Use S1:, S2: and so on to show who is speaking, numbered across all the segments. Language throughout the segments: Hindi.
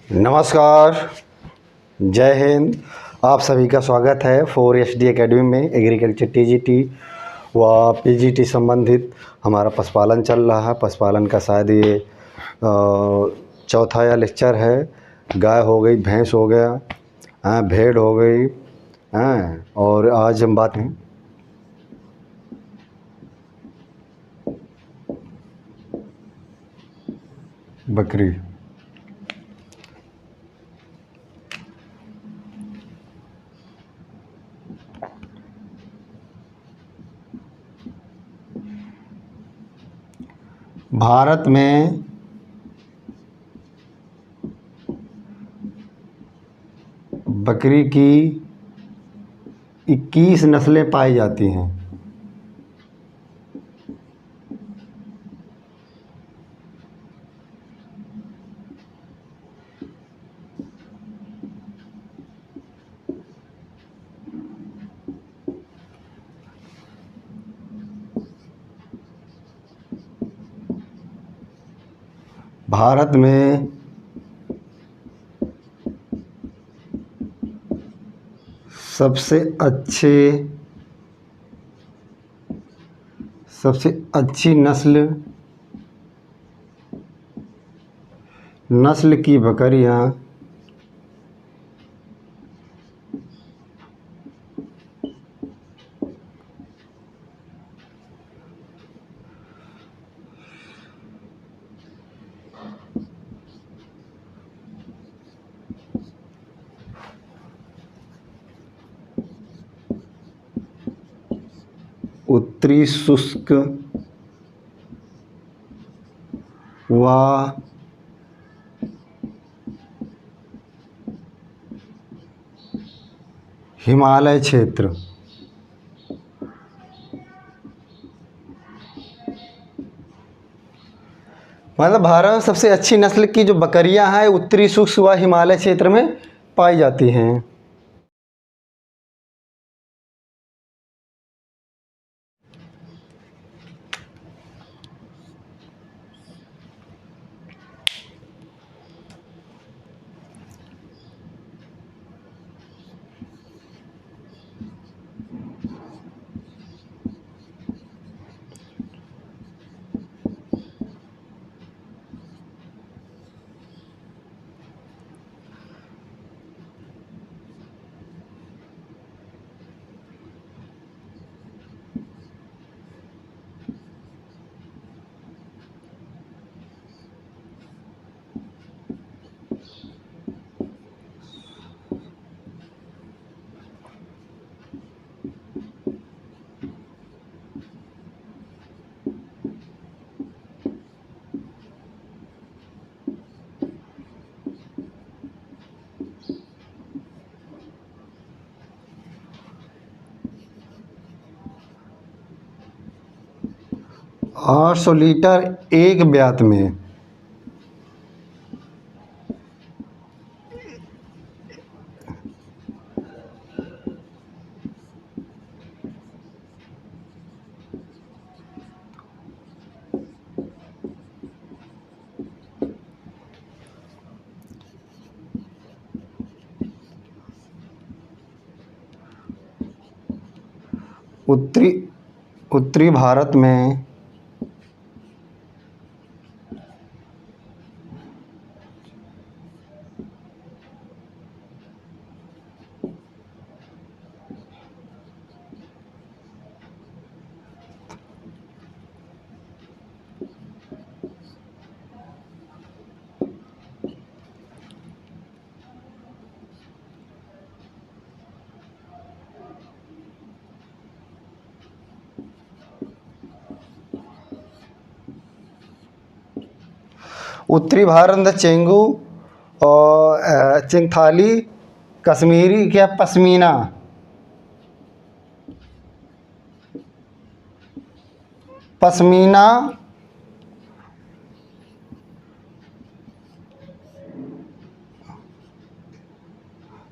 S1: नमस्कार, जय हिंद। आप सभी का स्वागत है 4SD एकेडमी में। एग्रीकल्चर टीजीटी व पीजीटी संबंधित हमारा पशुपालन चल रहा है। पशुपालन का शायद ये चौथा या लेक्चर है। गाय हो गई, भैंस हो गया, भेड़ हो गई, और आज हम बात हैं बकरी। भारत में बकरी की 21 नस्लें पाई जाती हैं। भारत में सबसे अच्छी नस्ल की बकरियां उत्तरी शुष्क व हिमालय क्षेत्र मतलब भारत में सबसे अच्छी नस्ल की जो बकरियां हैं उत्तरी शुष्क व हिमालय क्षेत्र में पाई जाती हैं। आठ सौ लीटर एक ब्यात में उत्तरी भारत में उत्तरी भारत में चेंगू और चिंगथाली, कश्मीरी क्या पश्मीना,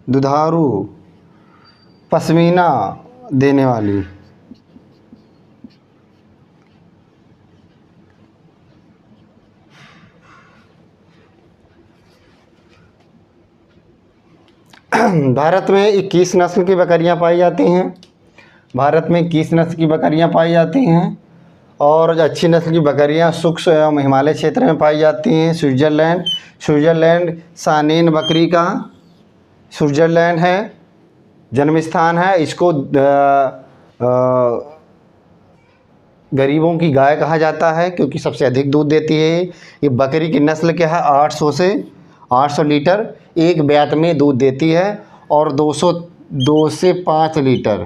S1: दुधारू पश्मीना देने वाली। भारत में 21 नस्ल की बकरियां पाई जाती हैं। भारत में 21 नस्ल की बकरियां पाई जाती हैं और अच्छी नस्ल की बकरियां शुष्क एवं हिमालय क्षेत्र में पाई जाती हैं। स्विट्ज़रलैंड सानेन बकरी का स्विट्ज़रलैंड है जन्म स्थान है। इसको गरीबों की गाय कहा जाता है क्योंकि सबसे अधिक दूध देती है। ये बकरी की नस्ल क्या है, 800 लीटर एक ब्यात में दूध देती है और 2 से 5 लीटर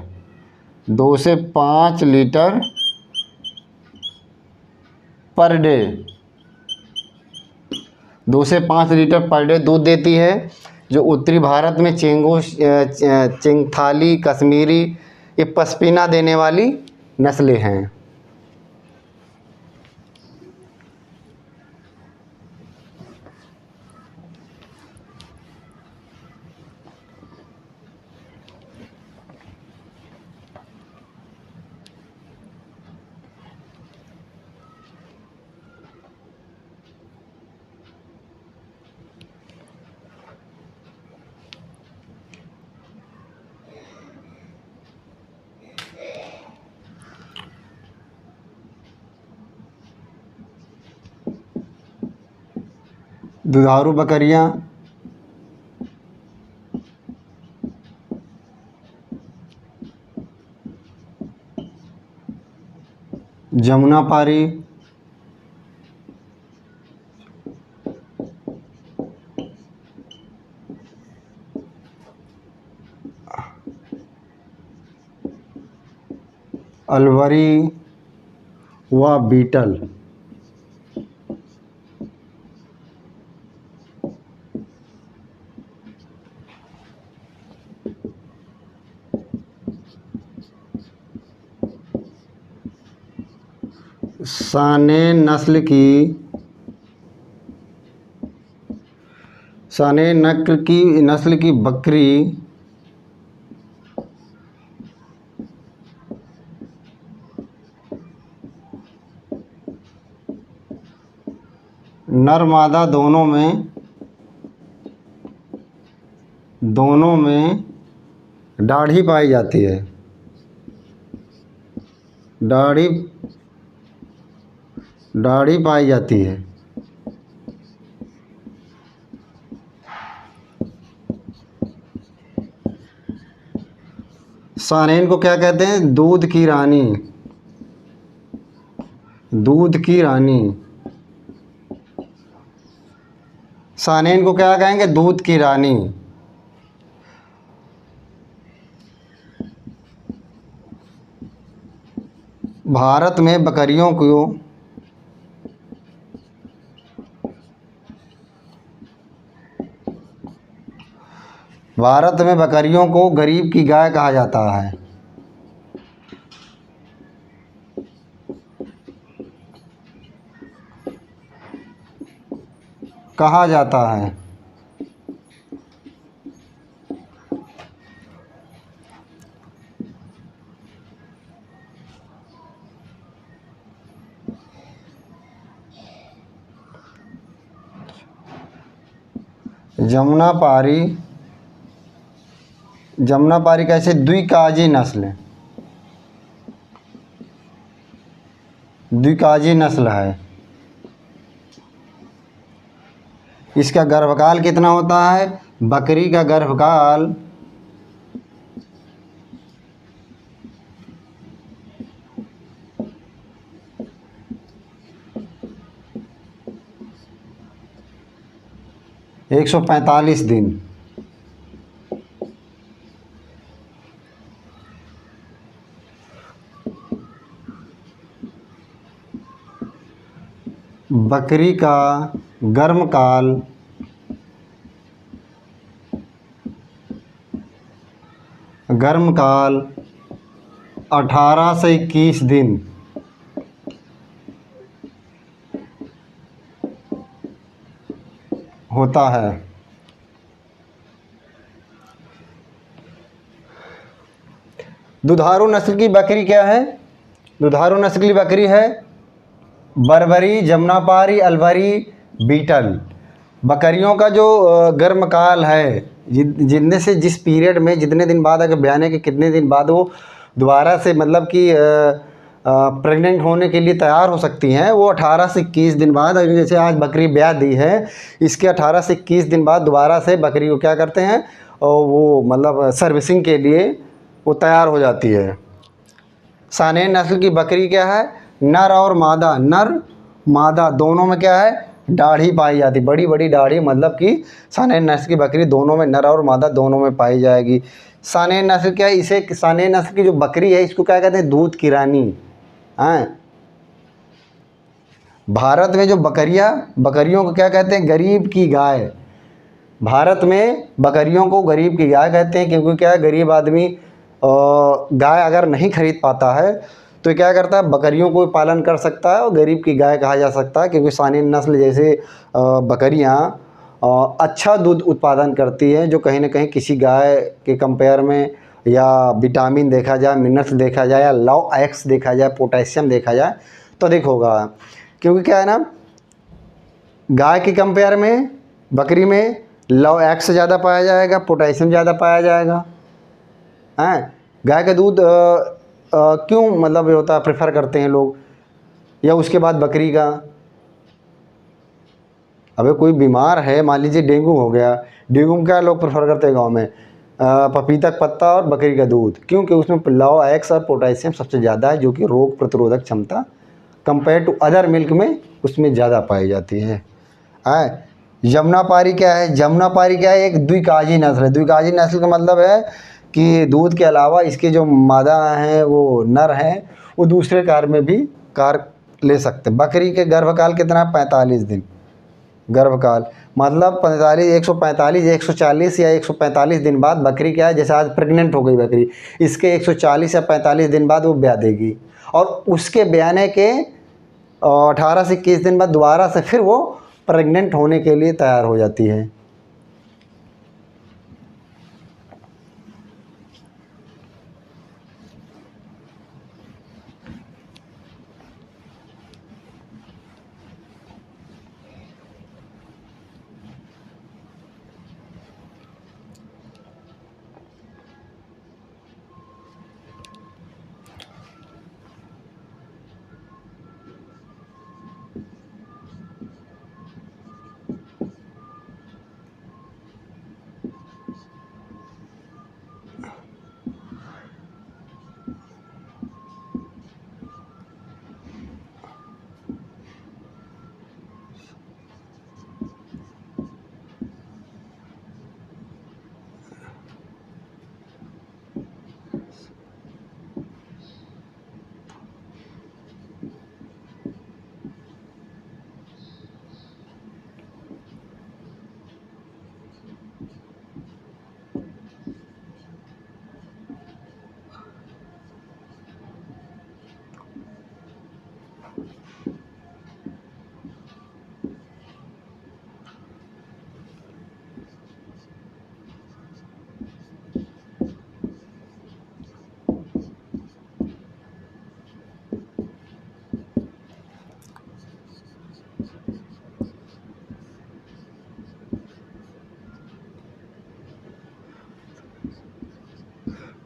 S1: 2 से 5 लीटर पर डे 2 से 5 लीटर पर डे दूध देती है। जो उत्तरी भारत में चिंगथाली, कश्मीरी, ये पश्मीना देने वाली नस्लें हैं। दुधारू बकरियां जमुनापारी, अलवरी व बीटल। सानेन नस्ल की बकरी नर मादा दोनों में दाढ़ी पाई जाती है। दाढ़ी पाई जाती है। सानेन को क्या कहते हैं, दूध की रानी। सानेन को क्या कहेंगे, दूध की रानी। भारत में बकरियों को गरीब की गाय कहा जाता है। जमुनापारी कैसे, द्विकाजी नस्ल है। इसका गर्भकाल कितना होता है, बकरी का गर्भकाल 145 दिन। बकरी का गर्भकाल 18 से 21 दिन होता है। दुधारू नस्ल की बकरी क्या है, दुधारू नस्ल की बकरी है बर्बरी, जमुनापारी, अलवरी, बीटल। बकरियों का जो गर्मकाल है, जितने से जिस पीरियड में जितने दिन बाद, अगर ब्याने के कितने दिन बाद वो दोबारा से मतलब कि प्रेग्नेंट होने के लिए तैयार हो सकती हैं, वो 18 से 21 दिन बाद। अगर जैसे आज बकरी ब्याह दी है, इसके 18 से 21 दिन बाद दोबारा से बकरी को क्या करते हैं, और वो मतलब सर्विसिंग के लिए वो तैयार हो जाती है। सानेन नस्ल की बकरी क्या है, नर और मादा, नर मादा दोनों में क्या है, दाढ़ी पाई जाती, बड़ी बड़ी दाढ़ी, मतलब कि सानेन नस्ल की बकरी दोनों में, नर और मादा दोनों में पाई जाएगी। सानेन नस्ल क्या है, इसे सानेन नस्ल की जो बकरी है इसको क्या कहते हैं, दूध की रानी। हैं, भारत में जो बकरियों को क्या कहते हैं, गरीब की गाय। भारत में बकरियों को गरीब की गाय कहते हैं, क्योंकि क्या है, गरीब आदमी गाय अगर नहीं खरीद पाता है तो क्या करता है, बकरियों को पालन कर सकता है और गरीब की गाय कहा जा सकता है। क्योंकि सानेन नस्ल जैसे बकरियां अच्छा दूध उत्पादन करती हैं, जो कहीं ना कहीं किसी गाय के कंपेयर में, या विटामिन देखा जाए, मिनरल्स देखा जाए, या लव एक्स देखा जाए, पोटेशियम देखा जाए तो अधिक होगा। क्योंकि क्या है ना, गाय के कंपेयर में बकरी में लव एक्स ज़्यादा पाया जाएगा, पोटेशियम ज़्यादा पाया जाएगा। हैं, गाय का दूध क्यों मतलब ये होता है, प्रेफर करते हैं लोग, या उसके बाद बकरी का। अबे कोई बीमार है, मान लीजिए डेंगू हो गया, डेंगू में क्या लोग प्रेफर करते हैं गाँव में, पपीता का पत्ता और बकरी का दूध। क्योंकि उसमें लव एक्स और पोटेशियम सबसे ज़्यादा है, जो कि रोग प्रतिरोधक क्षमता कंपेयर टू अदर मिल्क में उसमें ज़्यादा पाई जाती है। जमुनापारी क्या है, जमुनापारी क्या है, एक द्विकाजी नस्ल है। द्विकाजी नस्ल का मतलब है कि दूध के अलावा इसके जो मादा हैं, वो नर हैं, वो दूसरे कार्य में भी कार्य ले सकते हैं। बकरी के गर्भकाल कितना, 45 दिन गर्भकाल, मतलब 45, 145, 140 या 145 दिन बाद बकरी क्या है, जैसे आज प्रेग्नेंट हो गई बकरी, इसके 140 या 45 दिन बाद वो ब्याह देगी, और उसके ब्याने के 18 से 21 दिन बाद दोबारा से फिर वो प्रेग्नेंट होने के लिए तैयार हो जाती है।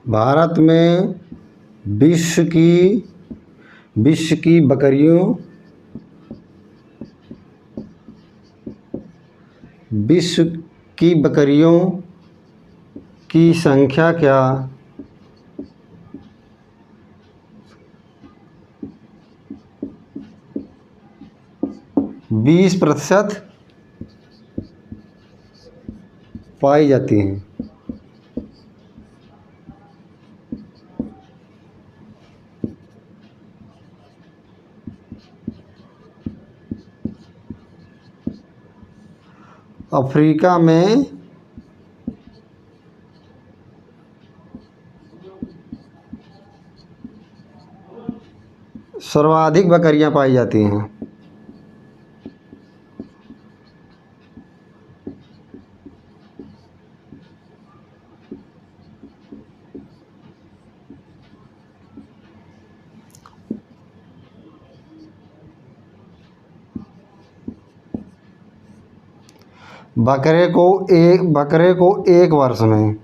S1: भारत में विश्व की विश्व की बकरियों विश्व की बकरियों की संख्या क्या 20% पाई जाती हैं। अफ्रीका में सर्वाधिक बकरियां पाई जाती हैं। बकरे को एक वर्ष में,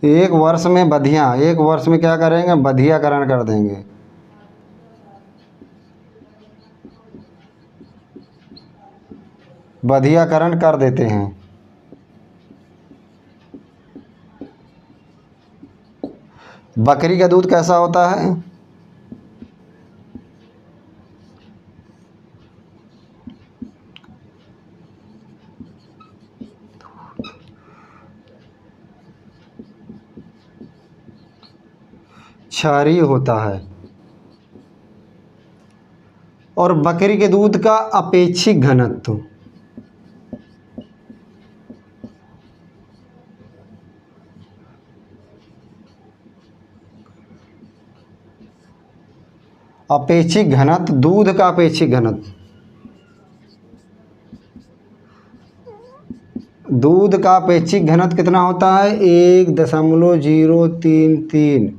S1: एक वर्ष में बधिया, एक वर्ष में क्या करेंगे, बधियाकरण कर देंगे। बधियाकरण कर देते हैं। बकरी का दूध कैसा होता है? क्षारीय होता है। और बकरी के दूध का अपेक्षिक घनत्व, अपेक्षिक घनत्व, दूध का अपेक्षिक घनत्व, दूध का अपेक्षिक घनत्व कितना होता है? 1.033।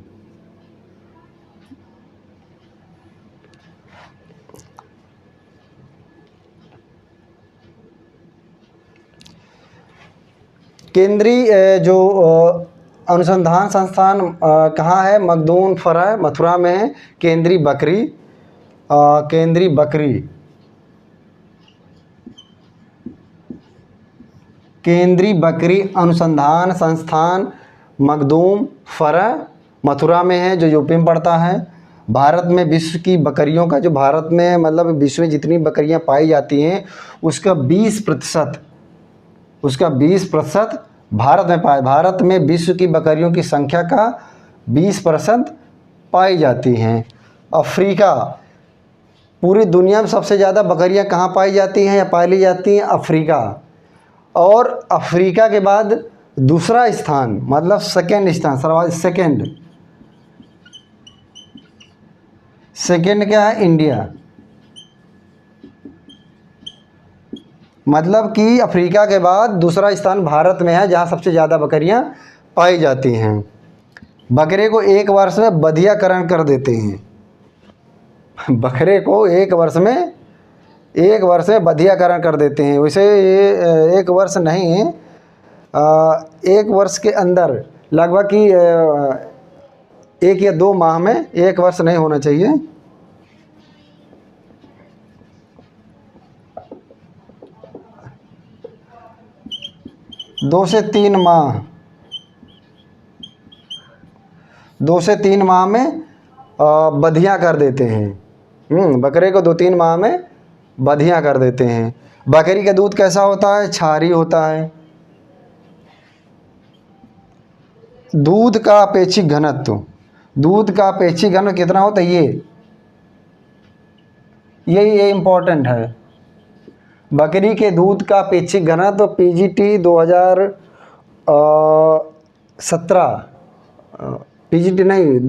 S1: केंद्रीय जो अनुसंधान संस्थान कहाँ है? मखदूम फरह, मथुरा में है। केंद्रीय बकरी केंद्रीय बकरी अनुसंधान संस्थान मखदूम फरह, मथुरा में है, जो यूपी में पड़ता है। भारत में विश्व की बकरियों का, जो भारत में मतलब विश्व में जितनी बकरियां पाई जाती हैं उसका 20% भारत में भारत में विश्व की बकरियों की संख्या का 20% पाई जाती हैं। अफ्रीका, पूरी दुनिया में सबसे ज़्यादा बकरियां कहाँ पाई जाती हैं या पाली जाती हैं? अफ्रीका। और अफ्रीका के बाद दूसरा स्थान, मतलब सेकंड स्थान, सर्वाधिक सेकंड क्या है? इंडिया। मतलब कि अफ्रीका के बाद दूसरा स्थान भारत में है, जहाँ सबसे ज़्यादा बकरियां पाई जाती हैं। बकरे को एक वर्ष में बधियाकरण कर देते हैं। बकरे को एक वर्ष में बधियाकरण कर देते हैं। वैसे ये एक वर्ष नहीं, एक वर्ष के अंदर लगभग कि 1 या 2 माह में, एक वर्ष नहीं होना चाहिए। दो से तीन माह में बधिया कर देते हैं। बकरे को 2-3 माह में बधिया कर देते हैं। बकरी का दूध कैसा होता है? क्षारीय होता है। दूध का अपेक्षिक घनत्व कितना होता है? ये इम्पोर्टेंट है। बकरी के दूध का अपेक्षिक घनत्व पीजीटी 2017 पीजीटी नहीं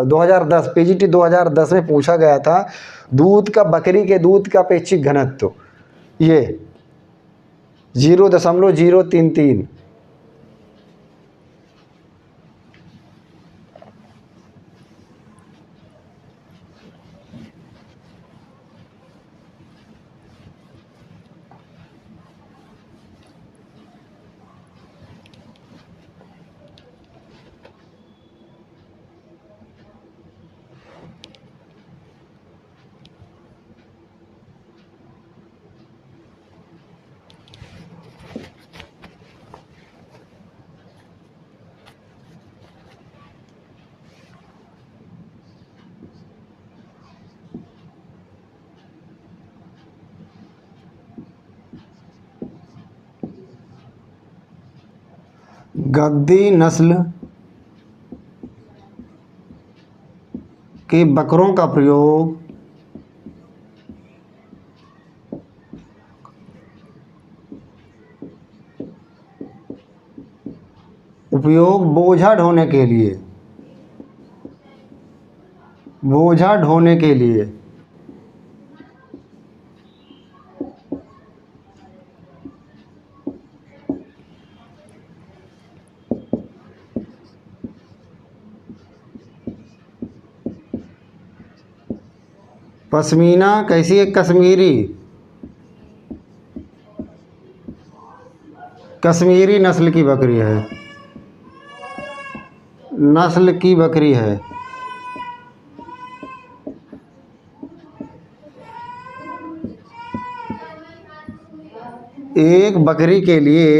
S1: 2010 पीजीटी 2010 में पूछा गया था। बकरी के दूध का अपेक्षिक घनत्व ये 0.033। गद्दी नस्ल के बकरों का उपयोग बोझा ढोने के लिए पश्मीना कैसी है? कश्मीरी कश्मीरी नस्ल की बकरी है, नस्ल की बकरी है। एक बकरी के लिए,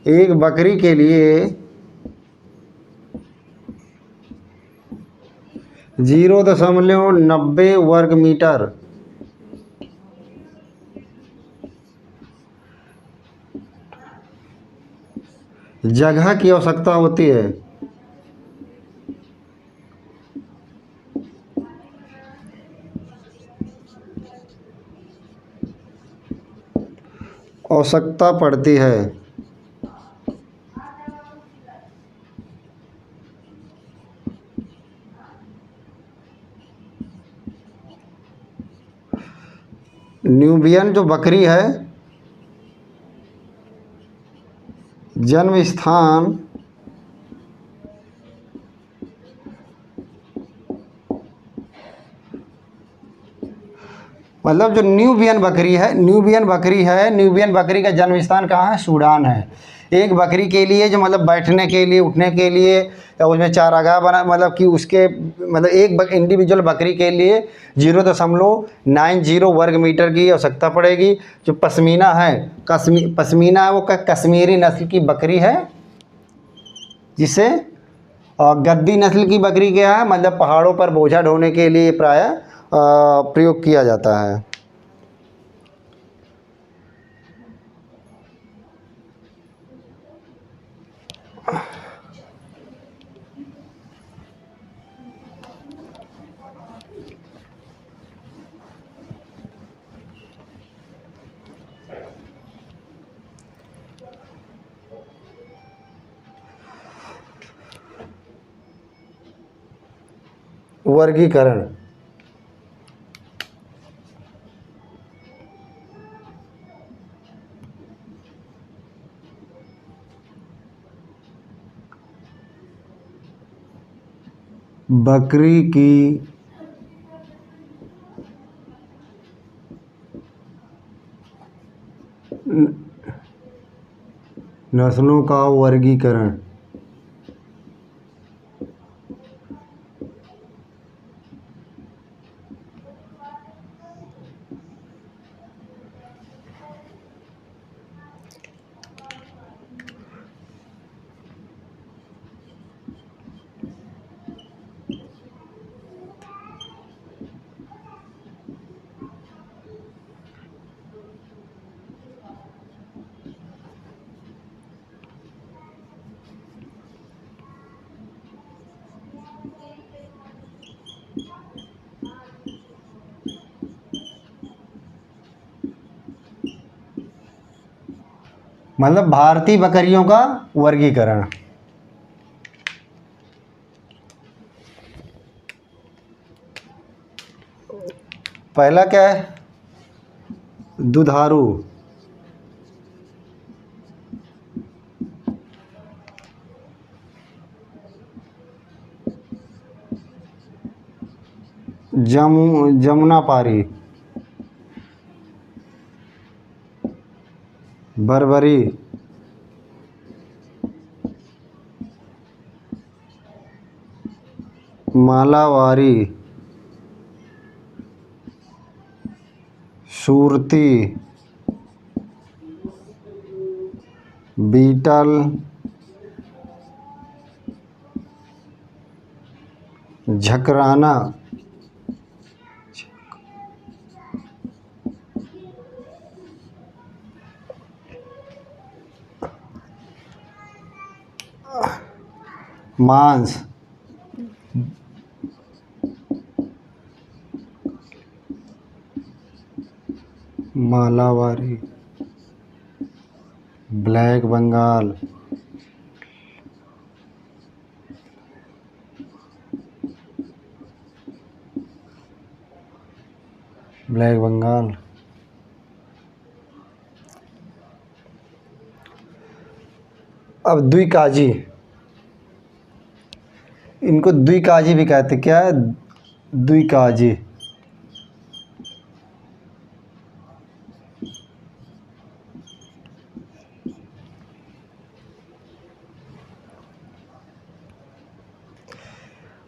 S1: एक बकरी के लिए 0.90 वर्ग मीटर जगह की आवश्यकता होती है। आवश्यकता पड़ती है। न्यूबियन जो बकरी है, जन्म स्थान मतलब जो न्यूबियन बकरी है, न्यूबियन बकरी का जन्म स्थान कहाँ है? सूडान है। एक बकरी के लिए जो मतलब बैठने के लिए, उठने के लिए, या उसमें चारागाह बना, मतलब कि उसके मतलब एक इंडिविजुअल बकरी के लिए 0.90 वर्ग मीटर की आवश्यकता पड़ेगी। जो पश्मीना है, पश्मीना है वो कश्मीरी नस्ल की बकरी है, जिसे गद्दी नस्ल की बकरी क्या है, मतलब पहाड़ों पर बोझा ढोने के लिए प्रायः प्रयोग किया जाता है। वर्गीकरण, बकरी की नस्लों का वर्गीकरण। मतलब भारतीय बकरियों का वर्गीकरण। पहला क्या है? दुधारू, जमुनापारी, बर्बरी, मालावारी, सूरती, बीटल, झकराना, मांस, मालावारी, ब्लैक बंगाल, ब्लैक बंगाल। अब द्विकाजी, इनको द्विकाजी भी कहते। क्या है? द्विकाजी।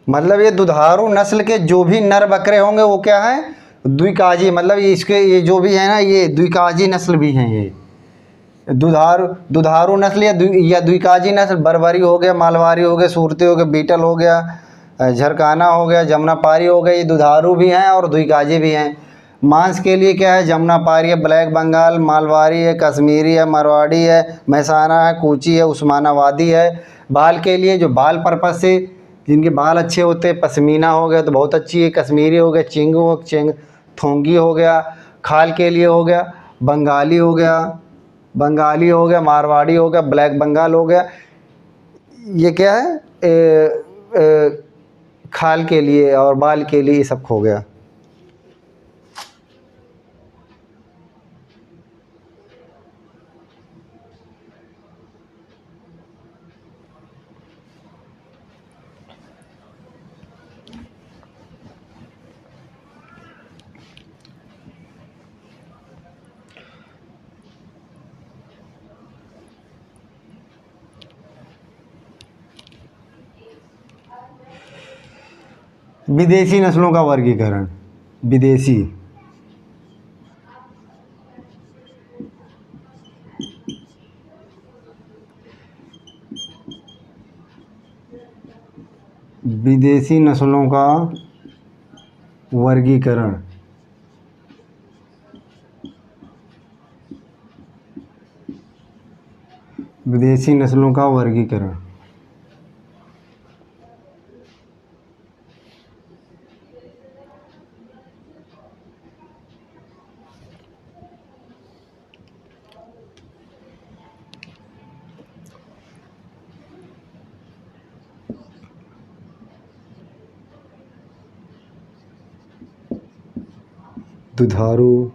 S1: मतलब ये दुधारू नस्ल के जो भी नर बकरे होंगे वो क्या है, द्विकाजी, मतलब इसके ये जो भी है ना, ये द्विकाजी नस्ल भी हैं। ये दुधारू नस्ल या द्विकाजी नस्ल, बरबरी हो गया, मालवारी हो गया, सूरती हो गया, बीटल हो गया, झरकाना हो गया, जमुनापारी हो गया, ये दुधारू भी हैं और द्विकाजी भी हैं। मांस के लिए क्या है, जमुनापारी है, ब्लैक बंगाल, मालवारी है, कश्मीरी है, मारवाड़ी है, महसाना है, कूची है, उस्मानाबादी है। बाल के लिए जो बाल पर्पज़ से जिनके बाल अच्छे होते हैं, पश्मीना हो गया तो बहुत अच्छी है, कश्मीरी हो गया, थोंगी हो गया। खाल के लिए हो गया, बंगाली हो गया, मारवाड़ी हो गया, ब्लैक बंगाल हो गया। ये क्या है, खाल के लिए और बाल के लिए ये सब हो गया। विदेशी नस्लों का वर्गीकरण। विदेशी विदेशी नस्लों का वर्गीकरण। विदेशी नस्लों का वर्गीकरण। दुधारू,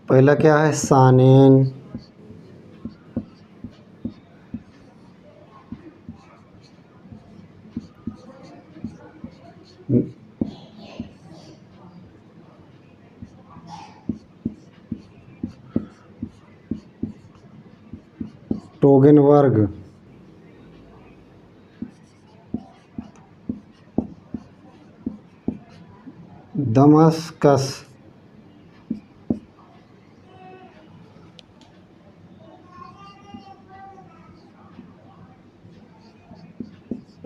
S1: पहला क्या है, सानेन, टोगेन वर्ग, Damascus,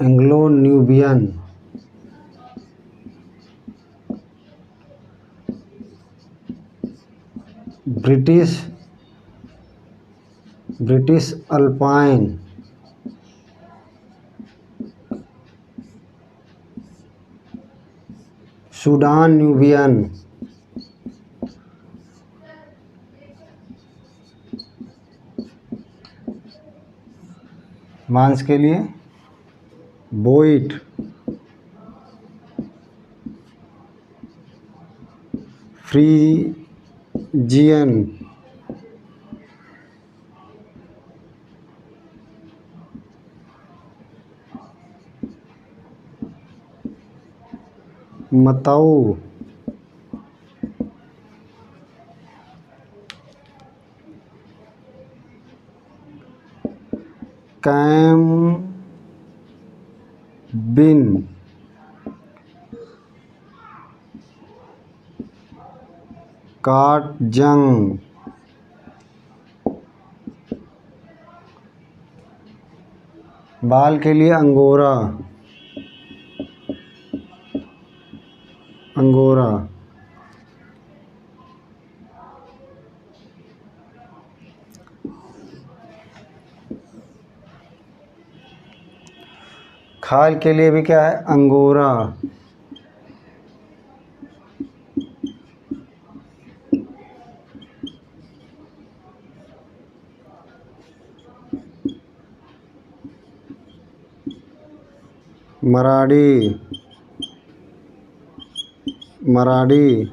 S1: Anglo Nubian, British alpine, Sudan Nubian, मांस के लिए बोइट, फ्रीजियन, मताऊ, कैमबिन, काटजंग, बाल के लिए अंगोरा, खाल के लिए भी क्या है, अंगोरा, मराठी, मराठी,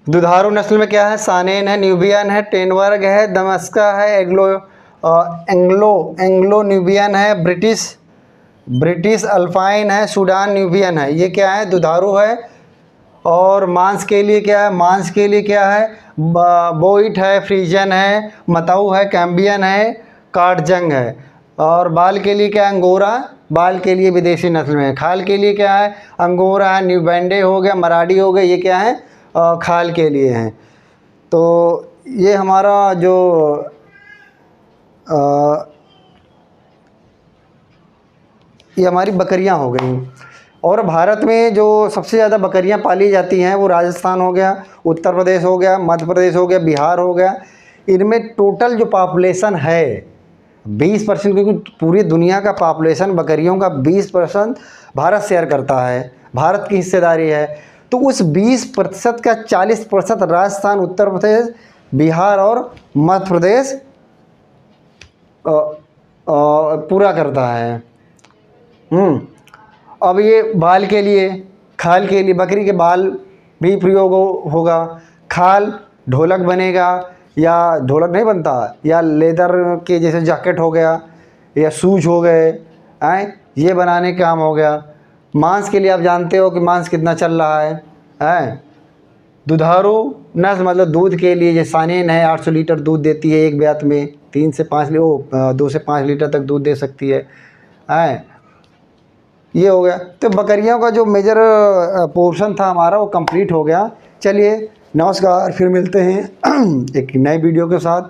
S1: दुधारू नस्ल में क्या है? सानेन है, न्यूबियन है, टेनवर्ग है, दमस्का है, एंग्लो न्यूबियन है, ब्रिटिश अल्पाइन है, सूडान न्यूबियन है। ये क्या है? दुधारू है। और मांस के लिए क्या है? मांस के लिए क्या है? बोइट है, फ्रीजन है, मताऊ है, कैम्बियन है, काटजंग है। और बाल के लिए क्या है? अंगोरा। बाल के लिए विदेशी नस्ल में है। खाल के लिए क्या है? अंगोरा है, न्यूबैंडे हो गया, मराठी हो गया। ये क्या है? खाल के लिए हैं। तो ये हमारा जो ये हमारी बकरियां हो गई। और भारत में जो सबसे ज़्यादा बकरियां पाली जाती हैं वो राजस्थान हो गया, उत्तर प्रदेश हो गया, मध्य प्रदेश हो गया, बिहार हो गया। इनमें टोटल जो पॉपुलेशन है 20%, क्योंकि पूरी दुनिया का पॉपुलेशन बकरियों का 20% भारत शेयर करता है, भारत की हिस्सेदारी है। तो उस 20% का 40% राजस्थान, उत्तर प्रदेश, बिहार और मध्य प्रदेश पूरा करता है। अब ये बाल के लिए, खाल के लिए, बकरी के बाल भी प्रयोग होगा। खाल ढोलक बनेगा, या ढोलक नहीं बनता, या लेदर के जैसे जैकेट हो गया, या शूज हो गए, ये बनाने का काम हो गया। मांस के लिए आप जानते हो कि मांस कितना चल रहा है। दुधारू नस्ल मतलब दूध के लिए, जैसे सानेन है 800 लीटर दूध देती है एक ब्यात में, 2 से 5 लीटर तक दूध दे सकती है। ये हो गया। तो बकरियों का जो मेजर पोर्शन था हमारा वो कंप्लीट हो गया। चलिए नमस्कार, फिर मिलते हैं एक नए वीडियो के साथ।